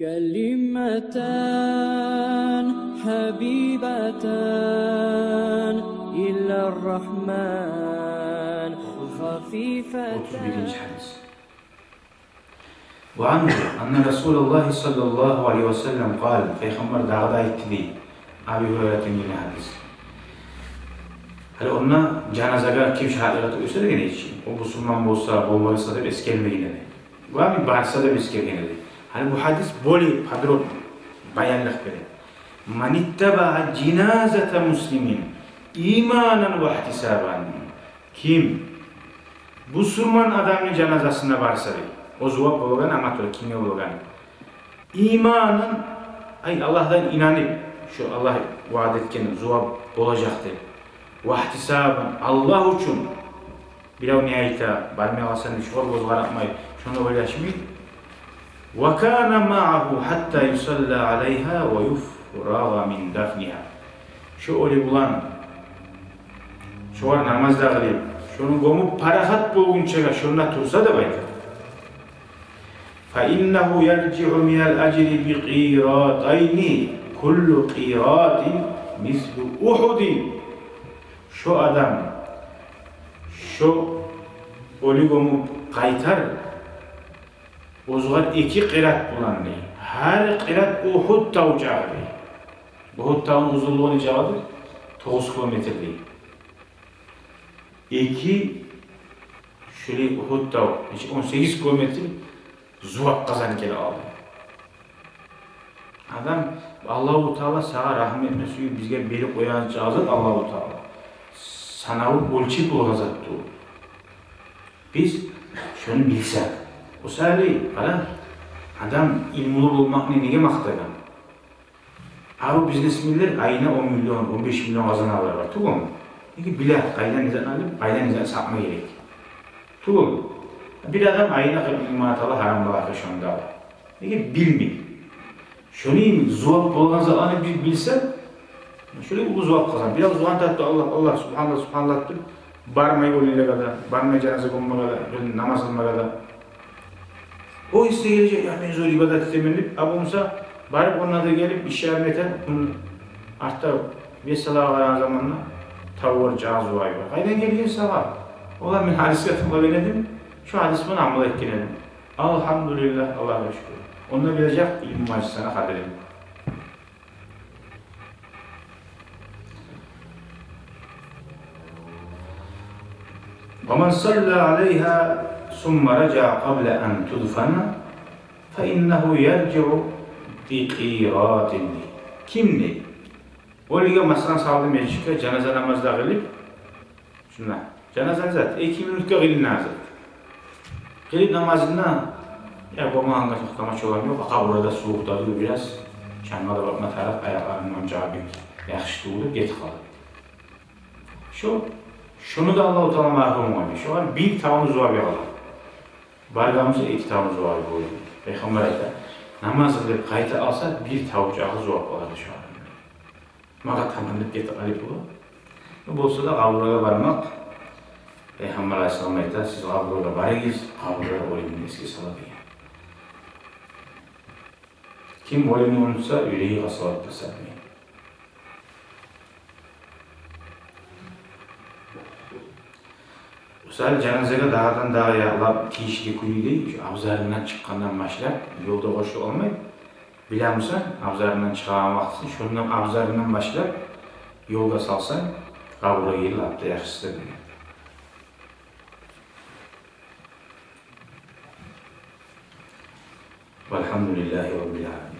كلمتان حبيبتان إلى الرحمن خفيفتان. وعنه أن رسول الله صلى الله عليه وسلم قال Peygamber dağda etti Abi Hureyre'nin yine hadis. Hani onunla cenazaga kim şahadeti göstergen için o Müslüman olsa bolmasa da eskelmeyine de. Ve bir barsa da eskelmeyine de. Hani bu hadis boli padrot bayanlık bere. Man ittaba'a cinazete muslimin imanen ve ihtisaban. Kim Müslüman adamın cenazasına varsa o zuva bologan amatör kimya bologan. İmanın ay Allah'tan inanıp şu Allah vaad etken zuva bolacaktı. Ve ihtisaban Allah için bilav niyayta barmaya alsan şuur bozgar atmayı şunu oylaşmayı. Ve kana ma'ahu hatta yusalla aleyha ve yufraga min dafniha. Şu öyle bulan şu var namazda kılıp şunu gomup parahat bulgunca şunla tursa da bayka. فَإِنَّهُ يَرْجِعُ مِنَ الْأَجْرِ بِقِيرَاتَيْنِ كُلُّ قِيرَاتٍ مِثْلُ اُحُدٍ. Şu adam şu oligomu kaytar o zaman iki kırat bulan ne? Her kırat Uhud tağı çağırdı. Uhud tağın uzunluğu ne çağırdı? 9 kilometre değil. İki şöyle Uhud tağı 18 kilometre zuvak kazan gele aldı. Adam Allah-u Teala sana rahmet mesuyu bizge beri koyan çağızır Allah-u Teala. Sanavı ölçüp olacaktı. Biz şunu bilsek. O sahili adam ilmulu olmak neye maktagan? Abi biznesmenler ayına 10 milyon, 15 milyon kazanarlar var. Tuğul mu? Peki bile kaydan nizan alıp, kaydan nizan sapma gerek. Tuğul mu? Bir adam ayına 40 milyon haram balakı şunda alır. Peki bilmiyor. Şunu zuvat bolgan zamanı bir bilsek, şöyle bu zuvat kazan. Biraz zuvat tattı Allah subhanallah barmayı oluyla kadar, barmayı cenaze konma kadar, namaz kılma kadar. O iste gelecek, ya ben zor ibadet temelli, abumsa barıp onun adı gelip işarete, hatta mesela varan zamanla tavır cazı var. Kaydan gelecek sabah. Ola ben hadis katımla veredim, şu hadis bana amel etkiledim. Elhamdülillah, Allah'a şükür. Onunla bilecek ilim macısına kaderim. وَمَنْ صَلَّى عَلَيْهَا ثُمَّ رَجَعَ قَبْلَ أَنْ تُدْفَنَ فَإِنَّهُ يَرْجِعُ بِقِيرَاتٍ. Kimdi? O lige masalan saldı mecliste cenaze namazda kılıp şuna cenaze zat 2 minutka kılın nazat. Kılıp namazında ya bu mahanga toktama çoğalamıyor. Baka burada soğukta duruyor biraz. Çanmada bakma taraf ayaklarından cevabı yakıştı olur get kalır. Şunu da Allah-u Teala mahrum olmuş. Şu an bir tavamız var bir Allah. Bargamızda 2 tavamız var bu. Peygamber ayda namaz kılıp kayıta alsa bir tavucağı zor olardı şu an. Maka tamamlık get alıp olur. Bu olsa da kavuraya varmak Peygamber Aleyhisselam ayda siz kavuraya varıyız, kavuraya olayım eski salatı. Kim olayını unutsa yüreği asalat tasarmıyor. Sadece cenazeye dağdan dağa yağlap kişilik kuyu değil, avzarından çıkandan başlar, yolda koşu olmayıp, bilir misin? Avzarından çıkan vaxtın, şundan avzarından başlar, yolda salsan, kavura yığılap da yaxşısı da bilir. Velhamdülillahi Rabbil alemin.